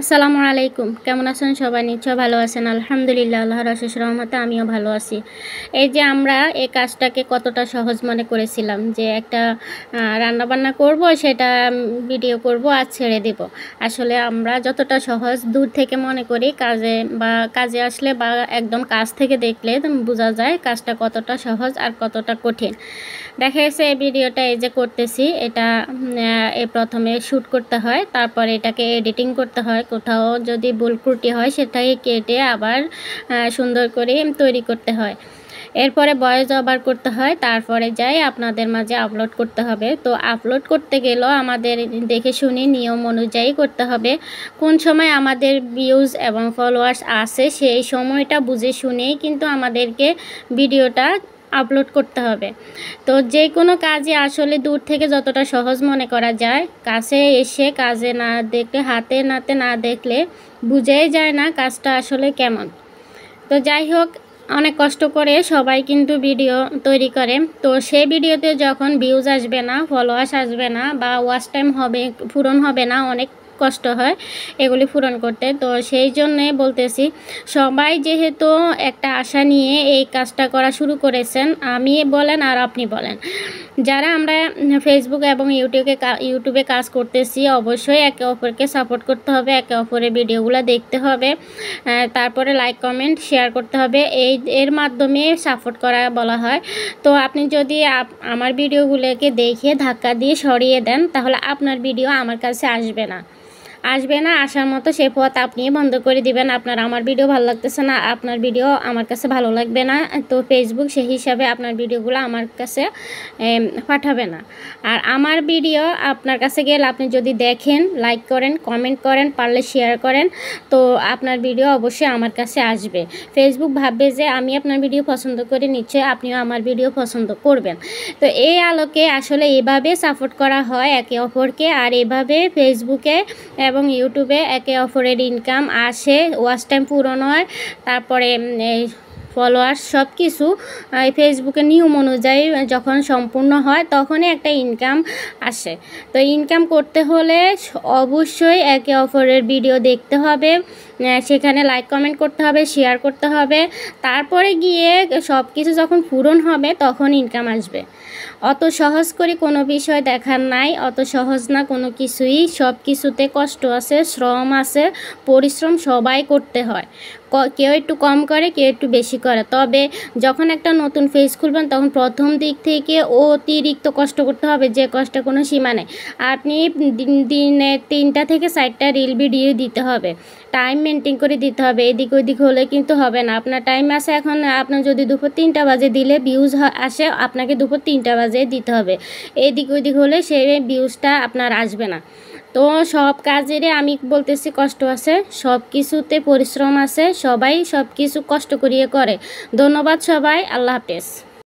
আসসালামু আলাইকুম। কেমন আছেন সবাই? নিশ্চয় ভালো আছেন। আলহামদুলিল্লাহ, আল্লাহর অশেষ রহমতে আমিও ভালো আছি। এই যে আমরা এই কাজটাকে কতটা সহজ মনে করেছিলাম যে একটা রান্নাবান্না করব, সেটা ভিডিও করব আর ছেড়ে দেব। আসলে আমরা যতটা সহজ দূর থেকে মনে করি, কাজে আসলে বা একদম কাছ থেকে দেখলে বোঝা যায় কাজটা কতটা সহজ আর কতটা কঠিন। দেখা গেছে এই ভিডিওটা এই যে করতেছি, এটা প্রথমে শ্যুট করতে হয়, তারপর এটাকে এডিটিং করতে হয়। কোথাও যদি ভুল ত্রুটি হয় সেটাকে কেটে আবার সুন্দর করে তৈরি করতে হয়। এরপরে ভয়েস ওভার করতে হয়, তারপরে যাই আপনাদের মাঝে আপলোড করতে হবে। তো আপলোড করতে গেলেও আমাদের দেখে শুনে নিয়ম অনুযায়ী করতে হবে। কোন সময় আমাদের ভিউজ এবং ফলোয়ার্স আসে সেই সময়টা বুঝে শুনেই কিন্তু আমাদেরকে ভিডিওটা আপলোড করতে হবে। তো যে কোনো কাজে আসলে দূর থেকে যতটা সহজ মনে করা যায়, কাছে এসে কাজে না দেখলে, হাতে নাতে না দেখলে বুঝাই যায় না কাজটা আসলে কেমন। তো যাই হোক, অনেক কষ্ট করে সবাই কিন্তু ভিডিও তৈরি করে। তো সেই ভিডিওতে যখন ভিউজ আসবে না, ফলোয়ার্স আসবে না বা ওয়াচ টাইম পূরণ হবে না, অনেক কষ্ট হয় এগুলি পূরণ করতে। তো সেই জন্যে বলতেছি, সবাই যেহেতু একটা আশা নিয়ে এই কাজটা করা শুরু করেছেন, আমি বলেন আর আপনি বলেন, যারা আমরা ফেসবুক এবং ইউটিউবে কাজ করতেছি, অবশ্যই একে অপরকে সাপোর্ট করতে হবে, একে অপরের ভিডিওগুলো দেখতে হবে, তারপরে লাইক কমেন্ট শেয়ার করতে হবে। এর মাধ্যমে সাপোর্ট করা বলা হয়। তো আপনি যদি আমার ভিডিওগুলোকে দেখে ধাক্কা দিয়ে সরিয়ে দেন, তাহলে আপনার ভিডিও আমার কাছে আসবে না। আসার মতো সে পথ আপনি বন্ধ করে দিবেন। আমার ভিডিও ভালো লাগতেছে না, আপনার ভিডিও আমার কাছে ভালো লাগবে না। তো ফেসবুক সেই হিসাবে আপনার ভিডিওগুলো আমার কাছে পাঠাবে না। আর আমার ভিডিও আপনার কাছে গেলে আপনি যদি দেখেন, লাইক করেন, কমেন্ট করেন, পারলে শেয়ার করেন, তো আপনার ভিডিও অবশ্যই আমার কাছে আসবে। ফেসবুক ভাববে যে আমি আপনার ভিডিও পছন্দ করি, নিশ্চয়ই আপনিও আমার ভিডিও পছন্দ করবেন। তো এই আলোকে আসলে এভাবে সাপোর্ট করা হয় একে অপরকে, আর এভাবে ফেসবুকে এবং ইউটিউবে একে অপরের ইনকাম আসে, ওয়াচ টাইম পূরণ হয়, তারপরে ফলোয়ার্স সব কিছু ফেসবুকের নিয়ম অনুযায়ী যখন সম্পূর্ণ হয় তখনই একটা ইনকাম আসে। তো ইনকাম করতে হলে অবশ্যই একে অপরের ভিডিও দেখতে হবে, সেখানে লাইক কমেন্ট করতে হবে, শেয়ার করতে হবে, তারপরে গিয়ে সব কিছু যখন পূরণ হবে তখন ইনকাম আসবে। অত সহজ করে কোনো বিষয় দেখার নাই, অত সহজ না কোনো কিছুই। সব কিছুতে কষ্ট আছে, শ্রম আছে, পরিশ্রম সবাই করতে হয়। কেউ একটু কম করে, কেউ একটু বেশি করে। তবে যখন একটা নতুন পেজ খুলবেন তখন প্রথম দিক থেকে অতিরিক্ত কষ্ট করতে হবে, যে কষ্টের কোনো সীমা নেই। আপনি দিনে 3টা থেকে 4টা রিল ভিডিও দিতে হবে, টাইম মেনটেন করে দিতে হবে। এদিক ওদিক হলে কিন্তু হবে না। আপনার টাইম আছে, এখন আপনার যদি দুপুর 3টা বাজে দিলে ভিউজ আসে, আপনাকে দুপুর 3টা বাজে দিতে হবে। এদিক ওদিক হলে সেই ভিউজটা আপনার আসবে না। তো সব কাজেরই আমি বলতেছি কষ্ট আছে, সব কিছুতে পরিশ্রম আছে, সবাই সব কিছু কষ্ট করিয়ে করে। ধন্যবাদ সবাই, আল্লাহ হাফেজ।